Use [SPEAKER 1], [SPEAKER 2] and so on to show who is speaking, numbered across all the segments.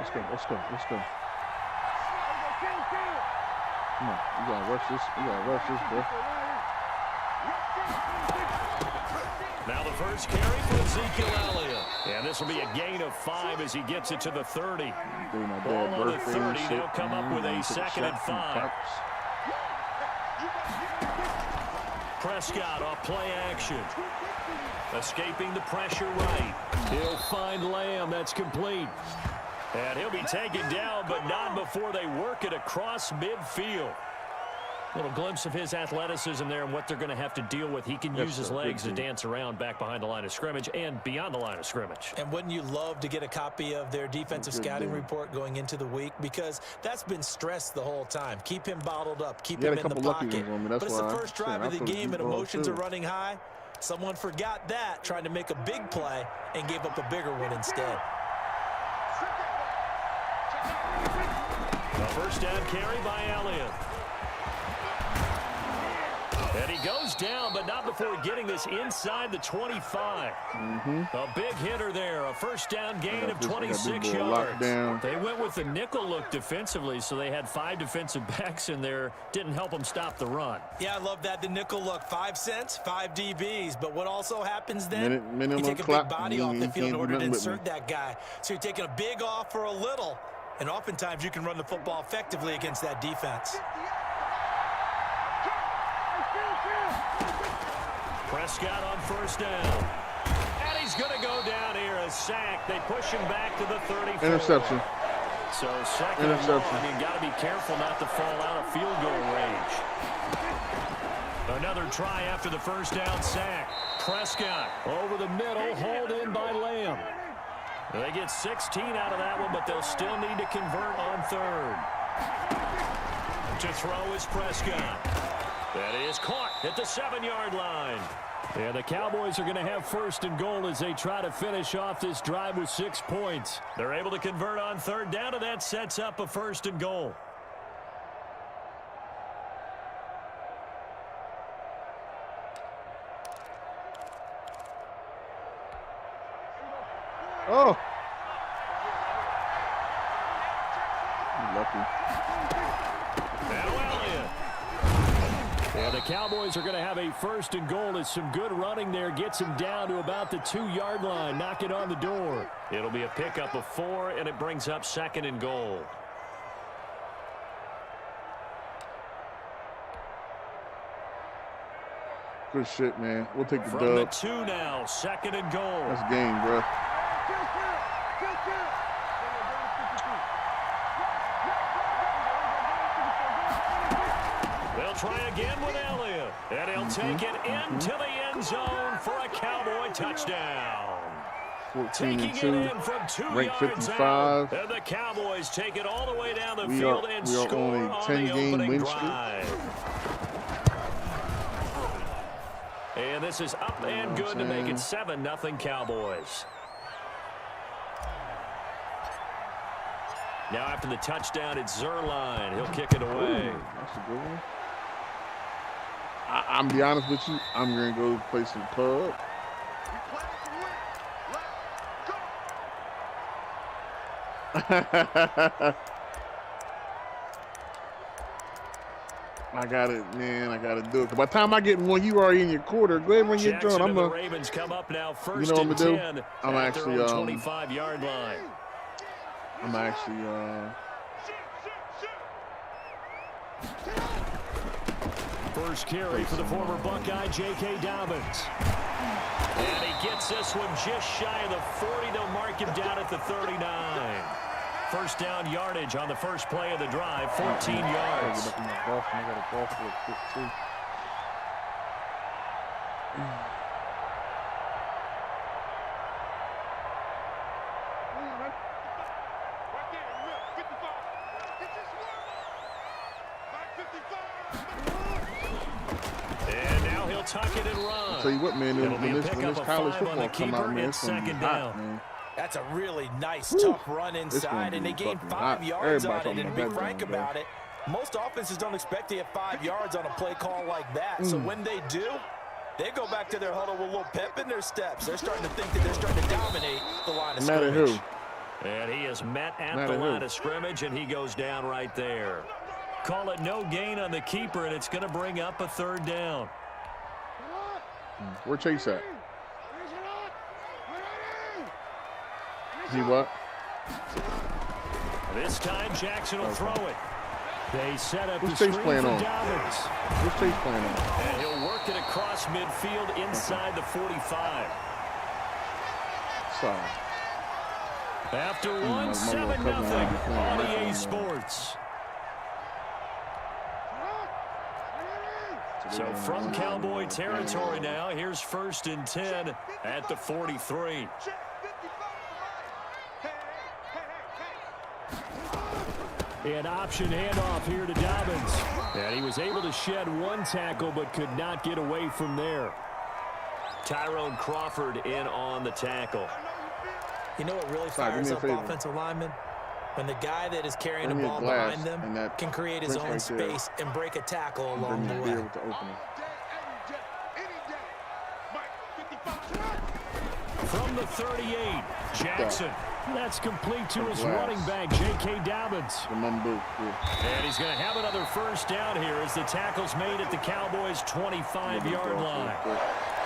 [SPEAKER 1] Let's go. Let's go. Let's go. Come on. You gotta rush this. You gotta rush this, bro.
[SPEAKER 2] Now the first carry for Ezekiel Elliott. And this will be a gain of 5 as he gets it to the 30. Ball on the 30. They'll come up with a 2nd and 5. Prescott off play action. Escaping the pressure right. He'll find Lamb. That's complete. And he'll be taken down, but not before they work it across midfield. Little glimpse of his athleticism there and what they're going to have to deal with. He can use his legs to dance around back behind the line of scrimmage and beyond the line of scrimmage.
[SPEAKER 3] And wouldn't you love to get a copy of their defensive scouting report going into the week? Because that's been stressed the whole time. Keep him bottled up. Keep him in the pocket. But it's the first drive of the game and emotions are running high. Someone forgot that, trying to make a big play and gave up a bigger one instead.
[SPEAKER 2] The first down carry by Elliott. And he goes down, but not before getting this inside the 25. A big hitter there, a first down gain of 26 yards. They went with the nickel look defensively, so they had 5 defensive backs in there. Didn't help them stop the run.
[SPEAKER 3] Yeah, I love that, the nickel look. 5 cents, 5 DBs. But what also happens then?
[SPEAKER 1] You
[SPEAKER 3] take a big body off the field in order to insert that guy. So you're taking a big off for a little. And oftentimes you can run the football effectively against that defense.
[SPEAKER 2] Prescott on first down. And he's going to go down here, a sack. They push him back to the 34.
[SPEAKER 1] Interception.
[SPEAKER 2] So 2nd and 1, you got to be careful not to fall out of field goal range. Another try after the first down sack. Prescott over the middle, hauled in by Lamb. They get 16 out of that one, but they'll still need to convert on 3rd. To throw is Prescott. That is caught at the 7-yard line. And the Cowboys are going to have 1st and goal as they try to finish off this drive with 6 points. They're able to convert on 3rd down, and that sets up a 1st and goal.
[SPEAKER 1] Oh. Lucky.
[SPEAKER 2] And the Cowboys are going to have a 1st and goal as some good running there gets him down to about the 2-yard line. Knock it on the door. It'll be a pickup of 4, and it brings up 2nd and goal.
[SPEAKER 1] Good shit, man. We'll take the
[SPEAKER 2] From
[SPEAKER 1] dub.
[SPEAKER 2] the 2 now, 2nd and goal.
[SPEAKER 1] That's game, bro.
[SPEAKER 2] They'll try again with Elliott. And he'll take it into the end zone for a Cowboy touchdown.
[SPEAKER 1] 14-2,
[SPEAKER 2] from 2
[SPEAKER 1] ranked
[SPEAKER 2] yards
[SPEAKER 1] 55.
[SPEAKER 2] out. And the Cowboys take it all the way down the field and score
[SPEAKER 1] on a
[SPEAKER 2] on
[SPEAKER 1] 10-game
[SPEAKER 2] the opening
[SPEAKER 1] win
[SPEAKER 2] drive. And this is up and good to make it 7-0 Cowboys. Now after the touchdown, it's Zerline. He'll kick it away.
[SPEAKER 1] That's a good one. I'm be honest with you. I'm going to go play some pub. I got it, man. I got to do it. By the time I get one, you already in your quarter. Go ahead and run your joint. I'm
[SPEAKER 2] the Ravens come up now, first
[SPEAKER 1] you know what I'm
[SPEAKER 2] and 10
[SPEAKER 1] I'm
[SPEAKER 2] at
[SPEAKER 1] actually
[SPEAKER 2] their own 25-yard line.
[SPEAKER 1] I'm actually
[SPEAKER 2] First carry for the former Buckeye, J.K. Dobbins. And he gets this one just shy of the 40. They'll mark him down at the 39. First down yardage on the first play of the drive, 14 yards. And now he'll tuck it and run.
[SPEAKER 1] I'll tell you what, man, when this college football come out, man, it's going to be hot, man.
[SPEAKER 3] That's a really nice, tough run inside, and they gained 5 yards on it. And to be frank about it, most offenses don't expect to get 5 yards on a play call like that. So when they do, they go back to their huddle with a little pep in their steps. They're starting to think that they're starting to dominate the line of scrimmage.
[SPEAKER 2] And he is met at the line of scrimmage, and he goes down right there. Call it no gain on the keeper, and it's going to bring up a 3rd down.
[SPEAKER 1] Where Chase at? See what?
[SPEAKER 2] This time Jackson will throw it. They set up the
[SPEAKER 1] Chase
[SPEAKER 2] screen
[SPEAKER 1] playing
[SPEAKER 2] for
[SPEAKER 1] on?
[SPEAKER 2] Dobbins.
[SPEAKER 1] What's Chase playing on?
[SPEAKER 2] And he'll work it across midfield inside the 45.
[SPEAKER 1] Sorry.
[SPEAKER 2] After one, 7-0 on EA Sports. So from Cowboy territory now, here's 1st and 10 at the 43. An option handoff here to Dobbins. And he was able to shed 1 tackle but could not get away from there. Tyrone Crawford in on the tackle.
[SPEAKER 3] You know what really fires up offensive linemen? When the guy that is carrying the ball behind them can create his own space and break a tackle along the way.
[SPEAKER 2] From the 38, Jackson. That's complete to his running back, J.K. Dobbins. And he's going to have another 1st down here as the tackle's made at the Cowboys' 25-yard line.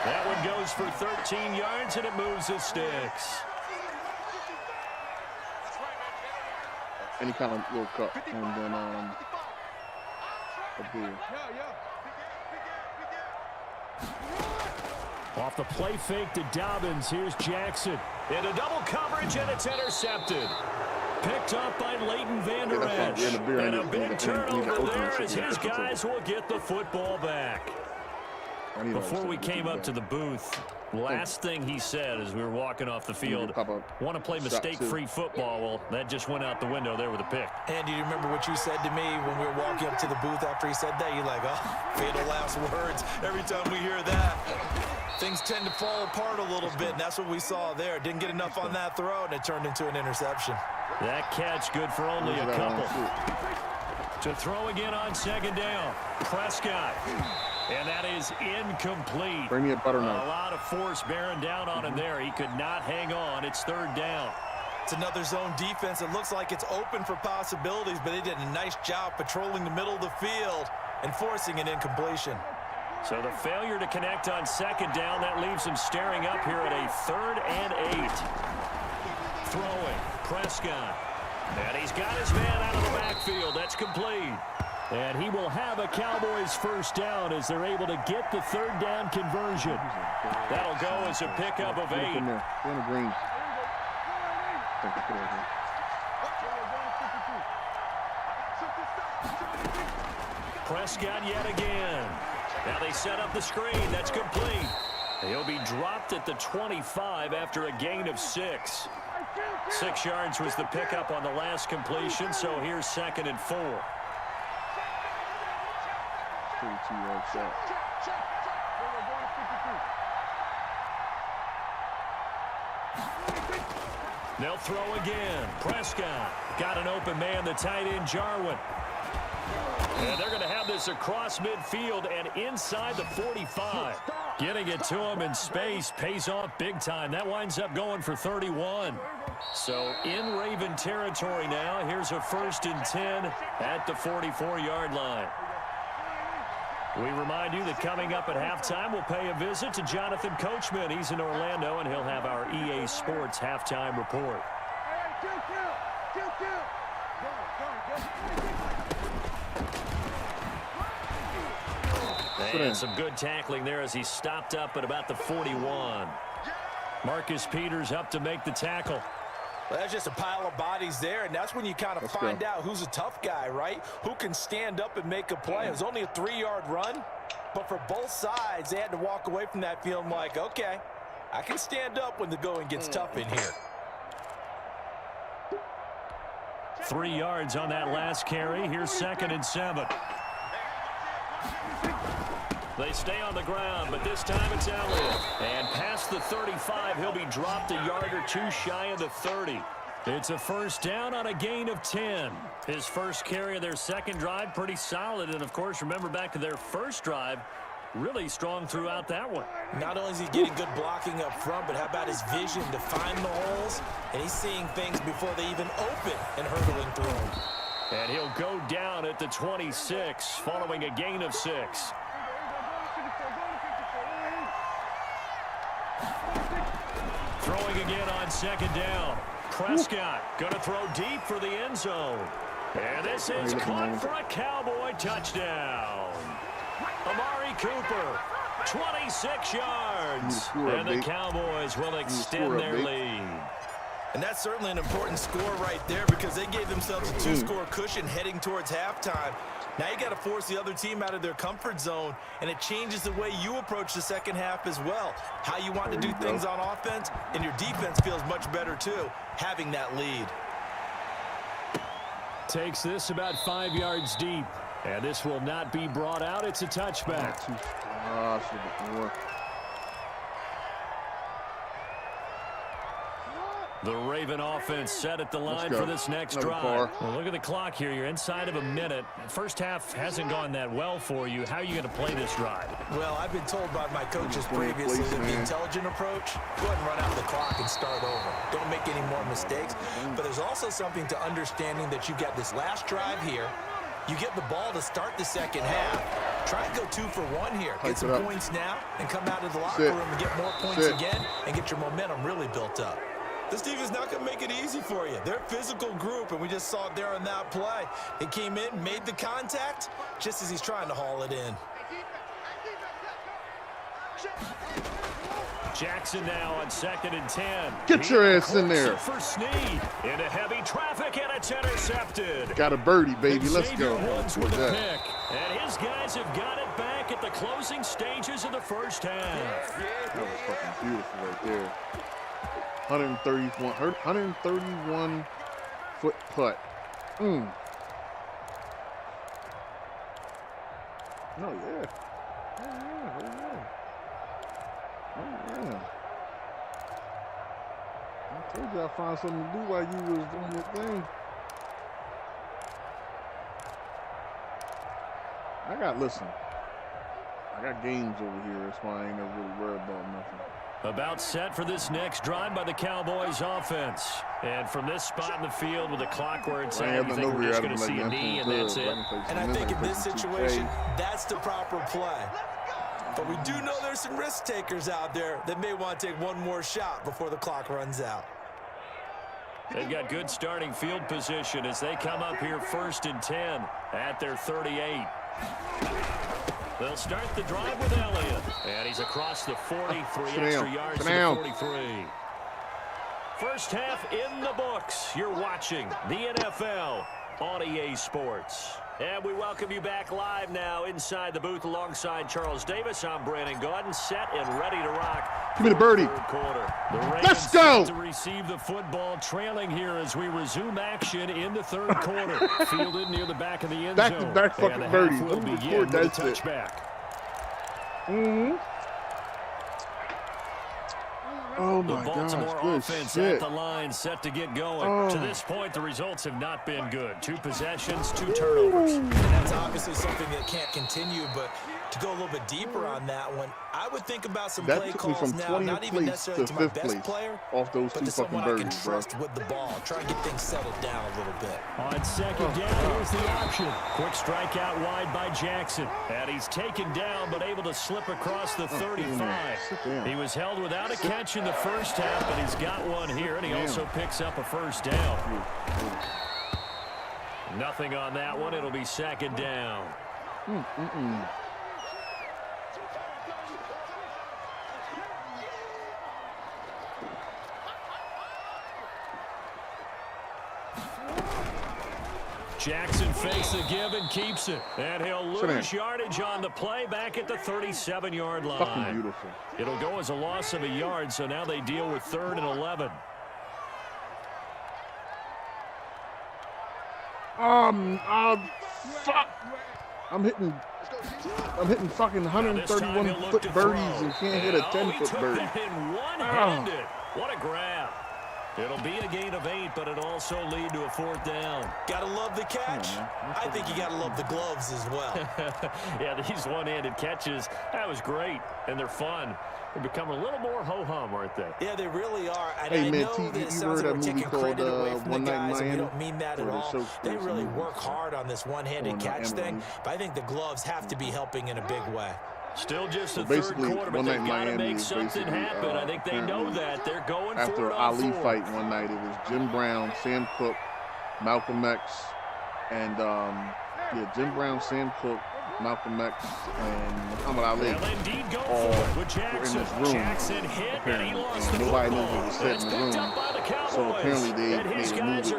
[SPEAKER 2] That one goes for 13 yards, and it moves the sticks.
[SPEAKER 1] Any kind of little cut, and then a beer.
[SPEAKER 2] Off the play fake to Dobbins, here's Jackson. Into double coverage, and it's intercepted. Picked up by Leighton Vander Esch. And a big turnover there as his guys will get the football back. Before we came up to the booth, last thing he said as we were walking off the field, want to play mistake-free football. Well, that just went out the window there with a pick.
[SPEAKER 3] And do you remember what you said to me when we were walking up to the booth after he said that? You're like, oh, fatal last words. Every time we hear that, things tend to fall apart a little bit, and that's what we saw there. Didn't get enough on that throw, and it turned into an interception.
[SPEAKER 2] That catch good for only a couple. To throw again on 2nd down, Prescott. And that is incomplete.
[SPEAKER 1] Bring me a butter knife.
[SPEAKER 2] A lot of force bearing down on him there. He could not hang on. It's 3rd down.
[SPEAKER 3] It's another zone defense. It looks like it's open for possibilities, but they did a nice job patrolling the middle of the field and forcing an incompletion.
[SPEAKER 2] So the failure to connect on 2nd down, that leaves him staring up here at a 3rd and 8. Throwing, Prescott. And he's got his man out of the backfield. That's complete. And he will have a Cowboys 1st down as they're able to get the 3rd down conversion. That'll go as a pickup of 8. Prescott yet again. Now they set up the screen. That's complete. He'll be dropped at the 25 after a gain of 6. 6 yards was the pickup on the last completion, so here's 2nd and 4.
[SPEAKER 1] 32-yard shot.
[SPEAKER 2] They'll throw again. Prescott got an open man, the tight end Jarwin. And they're going to have this across midfield and inside the 45. Getting it to him in space pays off big time. That winds up going for 31. So in Raven territory now, here's a 1st and 10 at the 44-yard line. We remind you that coming up at halftime, we'll pay a visit to Jonathan Coachman. He's in Orlando, and he'll have our EA Sports halftime report. And some good tackling there as he stopped up at about the 41. Marcus Peters up to make the tackle.
[SPEAKER 3] Well, that's just a pile of bodies there, and that's when you kind of find out who's a tough guy, right? Who can stand up and make a play. It was only a 3-yard run, but for both sides, they had to walk away from that feeling like, okay, I can stand up when the going gets tough in here.
[SPEAKER 2] 3 yards on that last carry. Here's 2nd and 7. They stay on the ground, but this time it's Elliott. And past the 35, he'll be dropped a yard or 2 shy of the 30. It's a 1st down on a gain of 10. His first carry of their 2nd drive, pretty solid. And, of course, remember back to their 1st drive, really strong throughout that one.
[SPEAKER 3] Not only is he getting good blocking up front, but how about his vision to find the holes? And he's seeing things before they even open and hurdling through them.
[SPEAKER 2] And he'll go down at the 26 following a gain of 6. Throwing again on 2nd down. Prescott going to throw deep for the end zone. And this is caught for a Cowboy touchdown. Amari Cooper, 26 yards. And the Cowboys will extend their lead.
[SPEAKER 3] And that's certainly an important score right there because they gave themselves a 2-score cushion heading towards halftime. Now you got to force the other team out of their comfort zone, and it changes the way you approach the second half as well. How you want to do things on offense, and your defense feels much better too, having that lead.
[SPEAKER 2] Takes this about 5 yards deep, and this will not be brought out. It's a touchback. The Raven offense set at the line for this next drive. Well, look at the clock here. You're inside of a minute. First half hasn't gone that well for you. How are you going to play this drive?
[SPEAKER 3] Well, I've been told by my coaches previously that the intelligent approach, go ahead and run out the clock and start over. Don't make any more mistakes. But there's also something to understanding that you got this last drive here. You get the ball to start the second half. Try and go 2 for 1 here. Get some points now and come out of the locker room and get more points again and get your momentum really built up. This team is not going to make it easy for you. They're a physical group, and we just saw it there on that play. He came in, made the contact, just as he's trying to haul it in.
[SPEAKER 2] Jackson now on 2nd and 10.
[SPEAKER 1] Get your ass in there.
[SPEAKER 2] For Snead into heavy traffic, and it's intercepted.
[SPEAKER 1] Got a birdie, baby. Let's go.
[SPEAKER 2] With a pick. And his guys have got it back at the closing stages of the first half.
[SPEAKER 1] That was fucking beautiful right there. 131 foot putt. Oh yeah. Oh yeah. I told you I'd find something to do while you was doing your thing. Listen. I got games over here. That's why I ain't never really worried about nothing.
[SPEAKER 2] About set for this next drive by the Cowboys offense. And from this spot in the field with the clock where it's at, you think we're just going to see a knee and that's it?
[SPEAKER 3] And I think in this situation, that's the proper play. But we do know there's some risk takers out there that may want to take one more shot before the clock runs out.
[SPEAKER 2] They've got good starting field position as they come up here 1st and 10 at their 38. They'll start the drive with Elliott. And he's across the 40, 3 extra yards to the 43. First half in the books. You're watching the NFL on EA Sports. And we welcome you back live now inside the booth alongside Charles Davis. I'm Brandon Gaudin, set and ready to rock.
[SPEAKER 1] Give me the birdie. Let's go.
[SPEAKER 2] To receive the football, trailing here as we resume action in the third quarter. Fielded near the back of the end zone.
[SPEAKER 1] Back-to-back fucking birdies.
[SPEAKER 2] Will begin with a touchback.
[SPEAKER 1] Oh my
[SPEAKER 2] the Baltimore
[SPEAKER 1] gosh,
[SPEAKER 2] offense at the line, set to get going. To this point, the results have not been good. 2 possessions, 2 turnovers.
[SPEAKER 3] And that's obviously something that can't continue, but to go a little bit deeper on that one, I would think about some play calls now, not even necessarily to my best player,
[SPEAKER 1] off those
[SPEAKER 3] but to someone I can trust with the ball. Try and get things settled down a little bit.
[SPEAKER 2] On 2nd down, here's the option. Quick strike out wide by Jackson. And he's taken down, but able to slip across the 35. He was held without a catch in the first half, but he's got one here, and he also picks up a first down. Nothing on that one. It'll be 2nd down. Jackson fakes the give and keeps it. And he'll lose yardage on the play back at the 37-yard line.
[SPEAKER 1] Fucking beautiful.
[SPEAKER 2] It'll go as a loss of a yard, so now they deal with 3rd and 11.
[SPEAKER 1] Fuck. I'm hitting fucking 131-foot birdies and can't hit a 10-foot birdie.
[SPEAKER 2] In one-handed. What a grab. It'll be a gain of 8, but it'll also lead to a 4th down.
[SPEAKER 3] Gotta love the catch. I think you gotta love the gloves as well.
[SPEAKER 2] Yeah, these one-handed catches, that was great, and they're fun. They're becoming a little more ho-hum, aren't they?
[SPEAKER 3] Yeah, they really are. And
[SPEAKER 1] hey,
[SPEAKER 3] I
[SPEAKER 1] man,
[SPEAKER 3] know that it sounds like we're taking credit away from the guys, and we don't mean that at all. They really work hard on this one-handed catch thing, but I think the gloves have to be helping in a big way.
[SPEAKER 2] Still just the third quarter, but they've got to make something happen. I think they know that. They're going for it.
[SPEAKER 1] After Ali fight one night, it was Jim Brown, Sam Cooke, Malcolm X, and Jim Brown, Sam Cooke, Malcolm X, and Muhammad Ali all were in this room.
[SPEAKER 2] Jackson hit, and he lost the
[SPEAKER 1] nobody knew what was said in the room. So apparently they made a movie.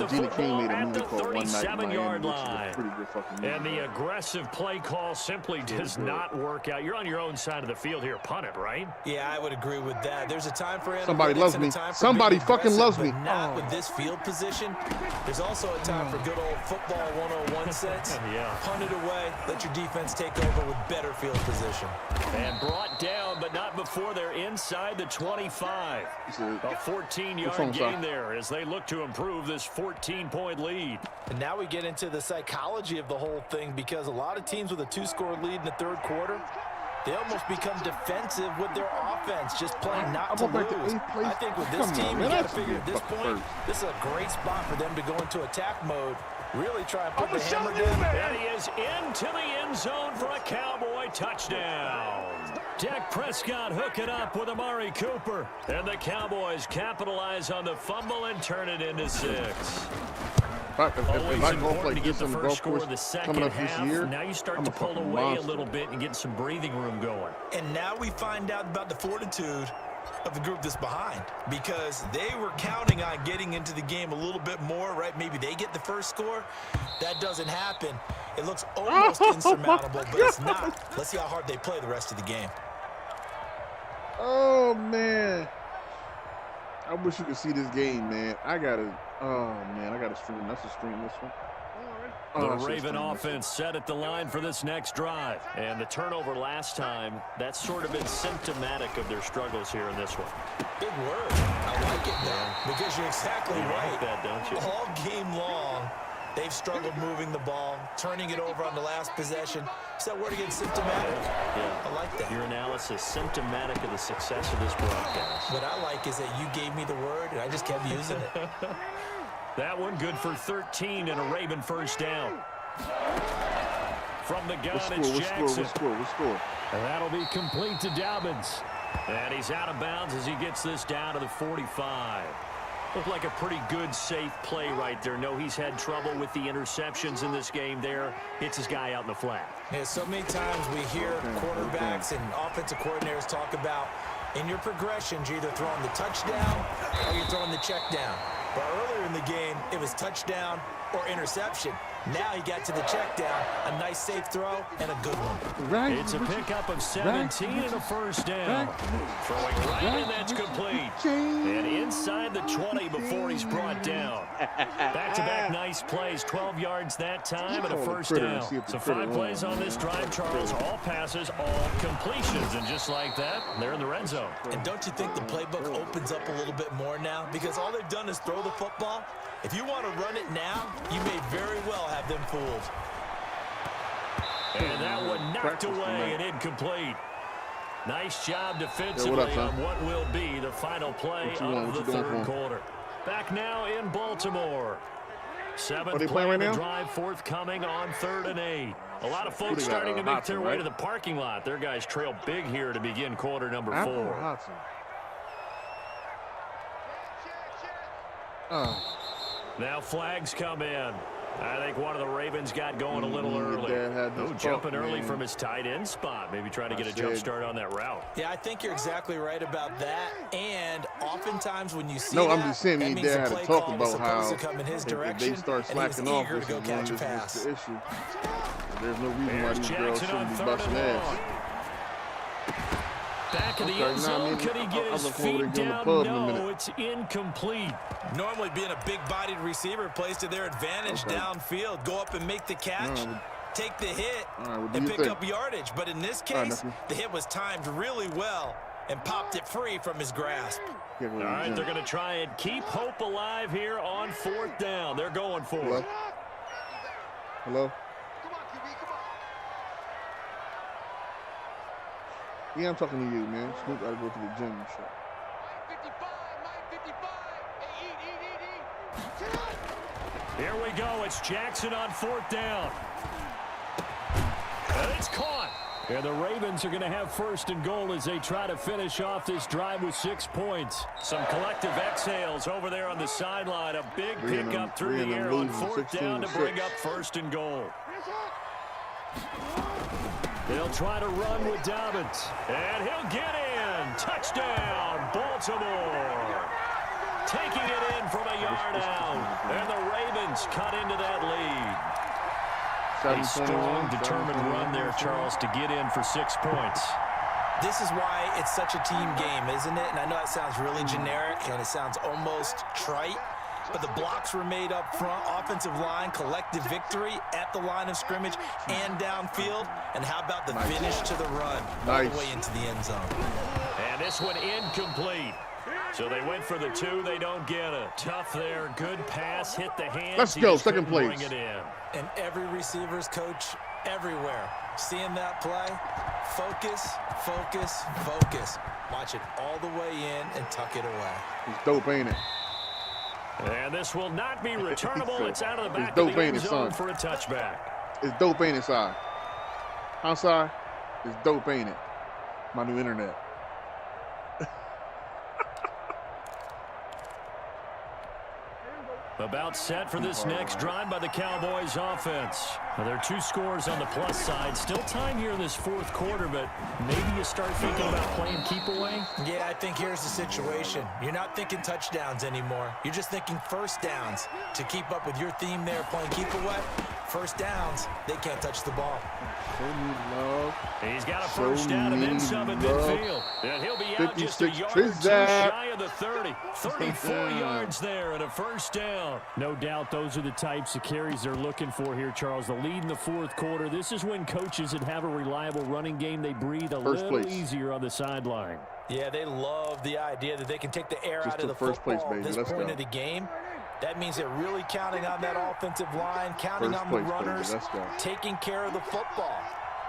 [SPEAKER 1] Regina King made a movie called One Night in Miami, which is a pretty good fucking movie.
[SPEAKER 2] And the aggressive play call simply does not work out. You're on your own side of the field here. Punt it, right?
[SPEAKER 3] Yeah, I would agree with that. There's a time for
[SPEAKER 1] somebody loves me. Somebody fucking loves me.
[SPEAKER 3] Not with this field position. There's also a time for good old football 101 sense. Punt it away. Let your defense take over with better field position.
[SPEAKER 2] And brought down, but not before they're inside the 25. A 14-yard gain there as they look to improve this 14-point lead.
[SPEAKER 3] And now we get into the psychology of the whole thing, because a lot of teams with a 2-score lead in the third quarter, they almost become defensive with their offense, just playing not to lose. I think with this team, you got to figure at this point, this is a great spot for them to go into attack mode. Really try and put the hammer down.
[SPEAKER 2] And he is into the end zone for a Cowboy touchdown. Dak Prescott hooking up with Amari Cooper. And the Cowboys capitalize on the fumble and turn it into 6.
[SPEAKER 1] If I golf like this on the golf course coming up this year,
[SPEAKER 2] now you start to pull away a little bit and get some breathing room going.
[SPEAKER 3] And now we find out about the fortitude of the group that's behind, because they were counting on getting into the game a little bit more, right? Maybe they get the first score. That doesn't happen. It looks almost insurmountable, but it's not. Let's see how hard they play the rest of the game.
[SPEAKER 1] Oh, man. I wish you could see this game, man. I got to stream. That's a stream this one.
[SPEAKER 2] The Raven offense set at the line for this next drive. And the turnover last time, that's sort of been symptomatic of their struggles here in this one.
[SPEAKER 3] Big word. I like it, though, because you're exactly right.
[SPEAKER 2] Like that, don't you?
[SPEAKER 3] All game long, they've struggled moving the ball, turning it over on the last possession. Is that word again, symptomatic?
[SPEAKER 2] Yeah.
[SPEAKER 3] I like that.
[SPEAKER 2] Your analysis, symptomatic of the success of this broadcast.
[SPEAKER 3] What I like is that you gave me the word, and I just kept using it.
[SPEAKER 2] That one good for 13 and a Raven first down. From the gun, it's Jackson.
[SPEAKER 1] What score?
[SPEAKER 2] And that'll be complete to Dobbins. And he's out of bounds as he gets this down to the 45. Looked like a pretty good, safe play right there. No, he's had trouble with the interceptions in this game there. Hits his guy out in the flat.
[SPEAKER 3] Yeah, so many times we hear quarterbacks and offensive coordinators talk about, in your progressions, you're either throwing the touchdown or you're throwing the check down. But earlier in the game, it was touchdown or interception. Now he got to the check down, a nice safe throw, and a good one.
[SPEAKER 2] It's a pickup of 17 and a first down. Throwing right, and that's complete. And inside the 20 before he's brought down. Back-to-back nice plays, 12 yards that time and a first down. So 5 plays on this drive, Charles. All passes, all completions. And just like that, they're in the red zone.
[SPEAKER 3] And don't you think the playbook opens up a little bit more now? Because all they've done is throw the football. If you want to run it now, you may very well have them fooled.
[SPEAKER 2] And that one knocked away and incomplete. Nice job defensively on what will be the final play of the third quarter. Back now in Baltimore. 7th play of the drive forthcoming on 3rd and 8. A lot of folks starting to make their way to the parking lot. Their guys trail big here to begin quarter number 4. Now flags come in. I think one of the Ravens got going a little early. Jumping early from his tight end spot. Maybe trying to get a jump start on that route.
[SPEAKER 3] Yeah, I think you're exactly right about that. And oftentimes when you see
[SPEAKER 1] I'm just saying he did have to talk about how
[SPEAKER 3] if
[SPEAKER 1] they start slacking off, this is the issue. There's no reason why these girls shouldn't be busting ass.
[SPEAKER 2] Back in the end zone, could he get his feet down? No, it's incomplete.
[SPEAKER 3] Normally being a big-bodied receiver plays to their advantage downfield. Go up and make the catch, take the hit, and pick up yardage. But in this case, the hit was timed really well. and popped it free from his grasp.
[SPEAKER 2] All right, they're going to try and keep hope alive here on 4th down. They're going for it.
[SPEAKER 1] Hello? Yeah, I'm talking to you, man. Snoop got to go to the gym and shit.
[SPEAKER 2] Here we go. It's Jackson on 4th down. And it's caught. And the Ravens are going to have 1st and goal as they try to finish off this drive with 6 points. Some collective exhales over there on the sideline. A big pickup through the air on 4th down to bring up 1st and goal. They'll try to run with Dobbins. And he'll get in. Touchdown, Baltimore. Taking it in from a yard out. And the Ravens cut into that lead. A strong, determined run there, Charles, to get in for 6 points.
[SPEAKER 3] This is why it's such a team game, isn't it? And I know it sounds really generic and it sounds almost trite, but the blocks were made up front, offensive line, collective victory at the line of scrimmage and downfield. And how about the finish to the run all the way into the end zone?
[SPEAKER 2] And this one incomplete. So they went for the 2. They don't get it. Tough there. Good pass. Hit the hands.
[SPEAKER 1] Let's go. Second place.
[SPEAKER 2] Bring it in.
[SPEAKER 3] And every receiver's coach everywhere. Seeing that play, focus, focus, focus. Watch it all the way in and tuck it away.
[SPEAKER 1] It's dope, ain't it?
[SPEAKER 2] And this will not be returnable. It's out of the back of the end zone for a touchback.
[SPEAKER 1] It's dope, ain't it, Si? Huh, Si? It's dope, ain't it? My new internet.
[SPEAKER 2] About set for this next drive by the Cowboys offense. Now, there are 2 scores on the plus side. Still time here in this 4th quarter, but maybe you start thinking about playing keep away?
[SPEAKER 3] Yeah, I think here's the situation. You're not thinking touchdowns anymore. You're just thinking 1st downs. To keep up with your theme there, playing keep away, 1st downs, they can't touch the ball.
[SPEAKER 2] He's got a 1st down and then some in midfield. And he'll be out just a yard or 2 shy of the 30. 34 yards there and a 1st down. No doubt those are the types of carries they're looking for here, Charles. The lead in the 4th quarter. This is when coaches that have a reliable running game, they breathe a little easier on the sideline.
[SPEAKER 3] Yeah, they love the idea that they can take the air out of the football at this point of the game. That means they're really counting on that offensive line, counting on the runners, taking care of the football.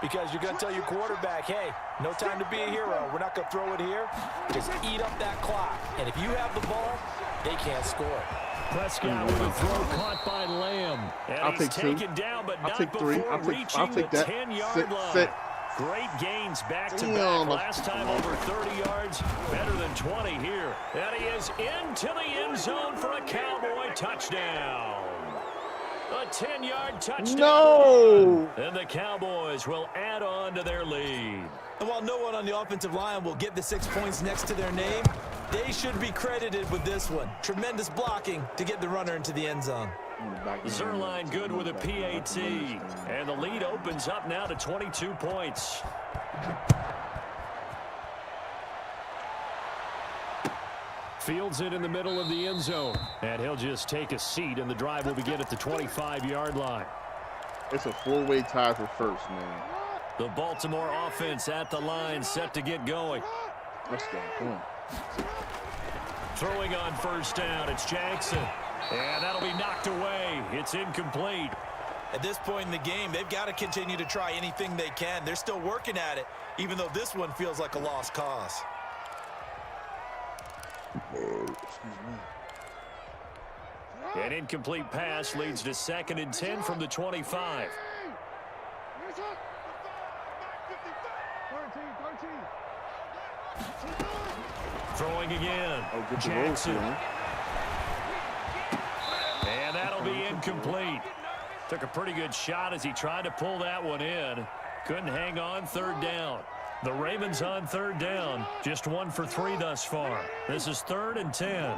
[SPEAKER 3] Because you're going to tell your quarterback, hey, no time to be a hero. We're not going to throw it here. Just eat up that clock. And if you have the ball, they can't score.
[SPEAKER 2] Prescott with a throw caught by Lamb. And
[SPEAKER 1] I'll take 2.
[SPEAKER 2] Down, but
[SPEAKER 1] I'll take 3. I'll take that.
[SPEAKER 2] 10-yard line.
[SPEAKER 1] Sit.
[SPEAKER 2] Great gains back-to-back. Last time over 30 yards, better than 20 here. And he is into the end zone for a Cowboy touchdown. A 10-yard touchdown.
[SPEAKER 1] No!
[SPEAKER 2] And the Cowboys will add on to their lead.
[SPEAKER 3] And while no one on the offensive line will get the 6 points next to their name, they should be credited with this one. Tremendous blocking to get the runner into the end zone.
[SPEAKER 2] Zerline good with a PAT. And the lead opens up now to 22 points. Fields it in the middle of the end zone. And he'll just take a seat, and the drive will begin at the 25-yard line.
[SPEAKER 1] It's a 4-way tie for 1st, man.
[SPEAKER 2] The Baltimore offense at the line, set to get going.
[SPEAKER 1] Let's go. Come on.
[SPEAKER 2] Throwing on 1st down, it's Jackson. And that'll be knocked away. It's incomplete.
[SPEAKER 3] At this point in the game, they've got to continue to try anything they can. They're still working at it, even though this one feels like a lost cause.
[SPEAKER 2] An incomplete pass leads to 2nd and 10 from the 25. Throwing again. Jackson. And that'll be incomplete. Took a pretty good shot as he tried to pull that one in. Couldn't hang on. 3rd down. The Ravens on 3rd down. Just 1 for 3 thus far. This is 3rd and 10.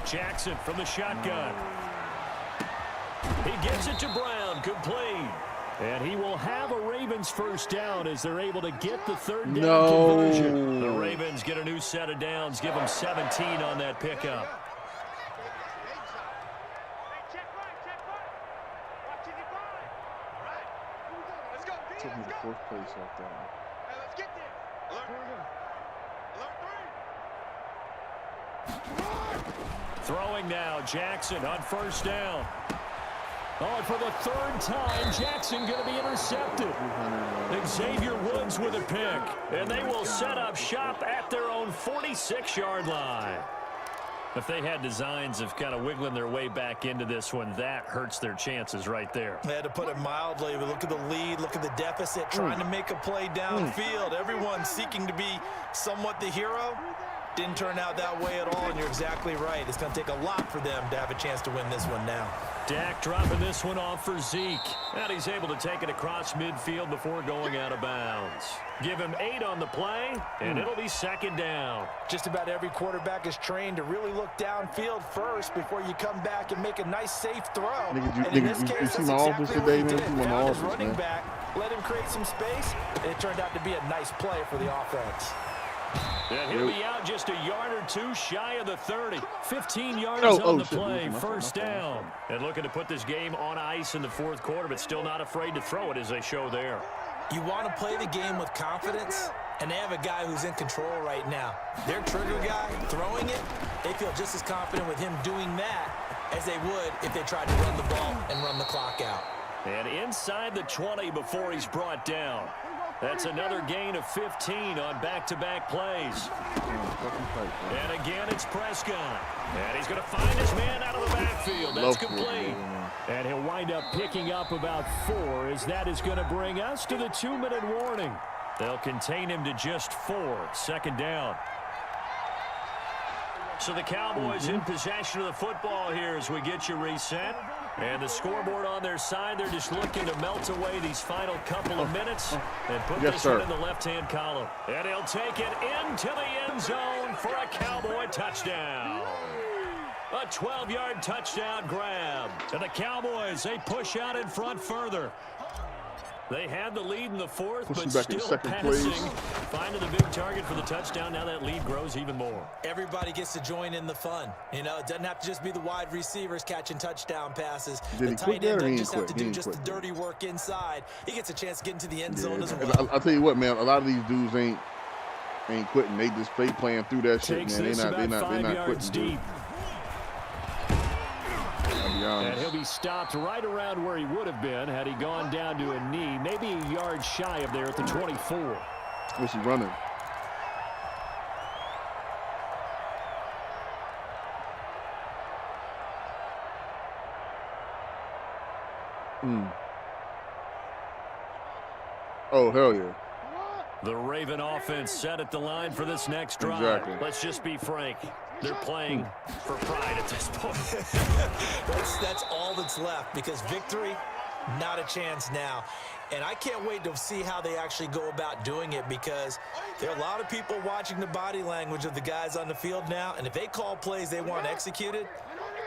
[SPEAKER 2] Jackson from the shotgun. He gets it to Brown, complete. And he will have a Ravens 1st down as they're able to get the 3rd down conversion. The Ravens get a new set of downs, give them 17 on that pickup.
[SPEAKER 1] took me to fourth place off that one.
[SPEAKER 4] Hey, let's get there. Alert 3.
[SPEAKER 2] Throwing now, Jackson on first down. Oh, and for the third time, Jackson going to be intercepted. Xavier Woods with a pick. And they will set up shop at their own 46-yard line. If they had designs of kind of wiggling their way back into this one, that hurts their chances right there.
[SPEAKER 3] They had to put it mildly, but look at the lead, look at the deficit, trying to make a play downfield. Everyone seeking to be somewhat the hero. Didn't turn out that way at all, and you're exactly right. It's going to take a lot for them to have a chance to win this one now.
[SPEAKER 2] Dak dropping this one off for Zeke. And he's able to take it across midfield before going out of bounds. Give him 8 on the play, and it'll be second down.
[SPEAKER 3] Just about every quarterback is trained to really look downfield first before you come back and make a nice, safe throw.
[SPEAKER 1] And in this case, that's exactly what he did. Found his
[SPEAKER 3] running back, let him create some space, and it turned out to be a nice play for the offense.
[SPEAKER 2] And he'll be out just a yard or two shy of the 30. 15 yards on the play, first down. And looking to put this game on ice in the fourth quarter, but still not afraid to throw it as they show there.
[SPEAKER 3] You want to play the game with confidence, and they have a guy who's in control right now. Their trigger guy throwing it, they feel just as confident with him doing that as they would if they tried to run the ball and run the clock out.
[SPEAKER 2] And inside the 20 before he's brought down. That's another gain of 15 on back-to-back plays. And again, it's Prescott. And he's going to find his man out of the backfield. That's complete. And he'll wind up picking up about 4 as that is going to bring us to the 2-minute warning. They'll contain him to just 4. Second down. So the Cowboys in possession of the football here as we get you reset. And the scoreboard on their side, they're just looking to melt away these final couple of minutes and put this one in the left-hand column. And he'll take it into the end zone for a Cowboy touchdown. A 12-yard touchdown grab. And the Cowboys, they push out in front further. They had the lead in the fourth, but still passing. Finding the big target for the touchdown. Now that lead grows even more.
[SPEAKER 3] Everybody gets to join in the fun. You know, it doesn't have to just be the wide receivers catching touchdown passes. The tight end doesn't just have to do just the dirty work inside. He gets a chance to get into the end zone as well.
[SPEAKER 1] I'll tell you what, man. A lot of these dudes ain't quitting. They just playing through that shit, man. They're not quitting. Deep.
[SPEAKER 2] And he'll be stopped right around where he would have been had he gone down to a knee, maybe a yard shy of there at the 24.
[SPEAKER 1] What's he running? Oh, hell yeah.
[SPEAKER 2] The Raven offense set at the line for this next drive.
[SPEAKER 1] Exactly.
[SPEAKER 2] Let's just be frank. They're playing for pride at this point.
[SPEAKER 3] That's all that's left because victory, not a chance now. And I can't wait to see how they actually go about doing it because there are a lot of people watching the body language of the guys on the field now. And if they call plays they want executed,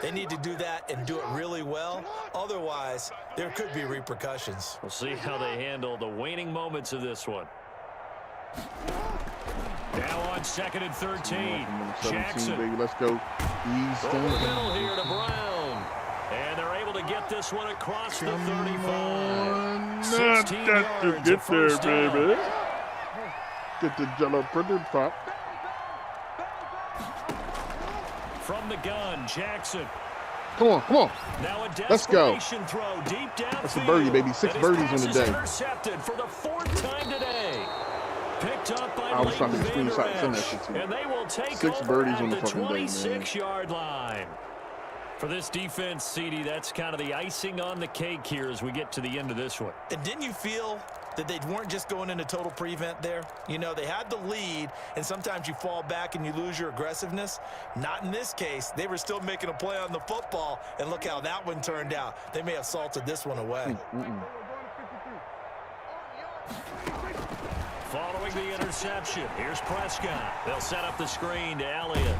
[SPEAKER 3] they need to do that and do it really well. Otherwise, there could be repercussions.
[SPEAKER 2] We'll see how they handle the waning moments of this one. Now on 2nd and 13. Jackson.
[SPEAKER 1] Baby, let's go.
[SPEAKER 2] Over the middle here to Brown. And they're able to get this one across the 35. 16 yards at first down.
[SPEAKER 1] Baby. Get the jello printed pop.
[SPEAKER 2] From the gun, Jackson.
[SPEAKER 1] Come on.
[SPEAKER 2] Now a
[SPEAKER 1] let's go.
[SPEAKER 2] Throw deep downfield.
[SPEAKER 1] That's a birdie, baby. 6 birdies in the day.
[SPEAKER 2] Intercepted for the 4th time today. Picked up by
[SPEAKER 1] I was trying to screenshot and send that shit to you.
[SPEAKER 2] And they will take
[SPEAKER 1] 6
[SPEAKER 2] over
[SPEAKER 1] birdies
[SPEAKER 2] at
[SPEAKER 1] on the
[SPEAKER 2] the
[SPEAKER 1] fucking day, man.
[SPEAKER 2] 26-yard line. For this defense, CD, that's kind of the icing on the cake here as we get to the end of this one.
[SPEAKER 3] And didn't you feel that they weren't just going into total prevent there? You know, they had the lead, and sometimes you fall back and you lose your aggressiveness. Not in this case. They were still making a play on the football, and look how that one turned out. They may have salted this one away.
[SPEAKER 2] Following the interception, here's Prescott. They'll set up the screen to Elliott.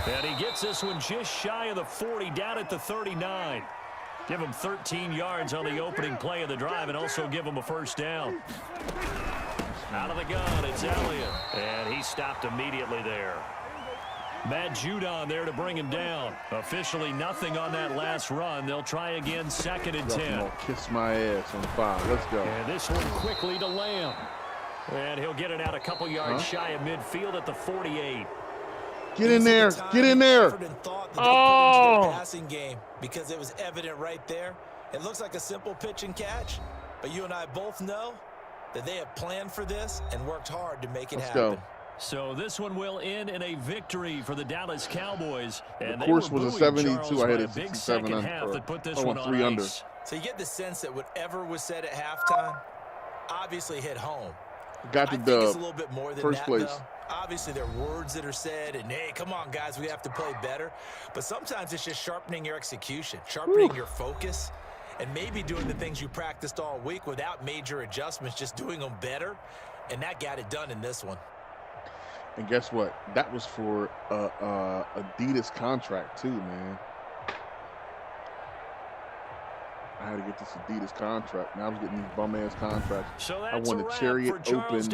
[SPEAKER 2] And he gets this one just shy of the 40, down at the 39. Give him 13 yards on the opening play of the drive and also give him a first down. Out of the gun, it's Elliott. And he stopped immediately there. Matt Judon there to bring him down. Officially nothing on that last run. They'll try again 2nd and 10.
[SPEAKER 1] Kiss my ass on 5. Let's go.
[SPEAKER 2] And this one quickly to Lamb. And he'll get it out a couple yards shy of midfield at the 48.
[SPEAKER 1] Get in there. Get in there.
[SPEAKER 3] Oh! Passing game because it was evident right there. It looks like a simple pitch and catch, but you and I both know that they have planned for this and worked hard to make it happen.
[SPEAKER 1] Go.
[SPEAKER 2] So this one will end in a victory for the Dallas Cowboys. And
[SPEAKER 1] the course was a 72. I hit a 67
[SPEAKER 2] under. That put this one on
[SPEAKER 1] 3 under.
[SPEAKER 3] So you get the sense that whatever was said at halftime obviously hit home.
[SPEAKER 1] Got the
[SPEAKER 3] dub. It's a little bit more than
[SPEAKER 1] first
[SPEAKER 3] that,
[SPEAKER 1] place.
[SPEAKER 3] Though. Obviously, there are words that are said, and hey, come on, guys, we have to play better. But sometimes it's just sharpening your execution, sharpening your focus, and maybe doing the things you practiced all week without major adjustments, just doing them better. And that got it done in this one.
[SPEAKER 1] And guess what? That was for Adidas contract too, man. I had to get this Adidas contract. Now I was getting these bum-ass contracts.
[SPEAKER 2] So
[SPEAKER 1] I won the Chariot Open.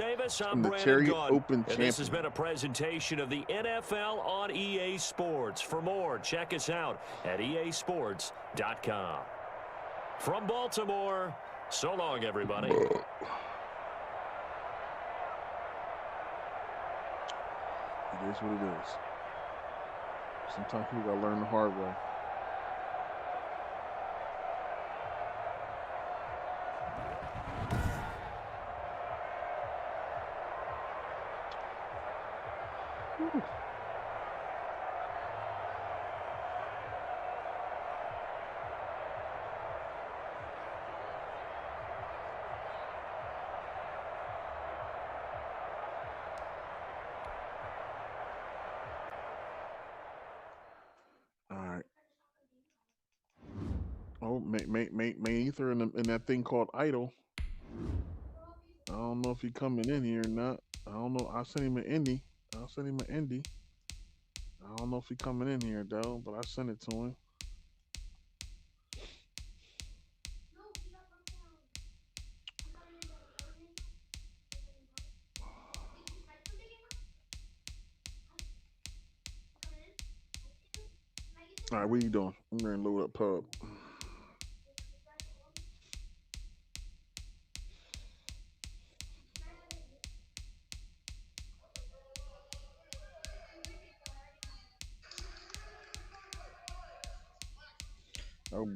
[SPEAKER 1] I'm the Chariot Open champion.
[SPEAKER 2] This has been a presentation of the NFL on EA Sports. For more, check us out at easports.com. From Baltimore, so long, everybody.
[SPEAKER 1] It is what it is. Sometimes people gotta learn the hard way. Oh, may Ether in that thing called Idol. I don't know if he coming in here or not. I don't know. I'll send him an Indy. I don't know if he coming in here though, but I sent it to him. All right, what are you doing? I'm going to load up pub. Oh,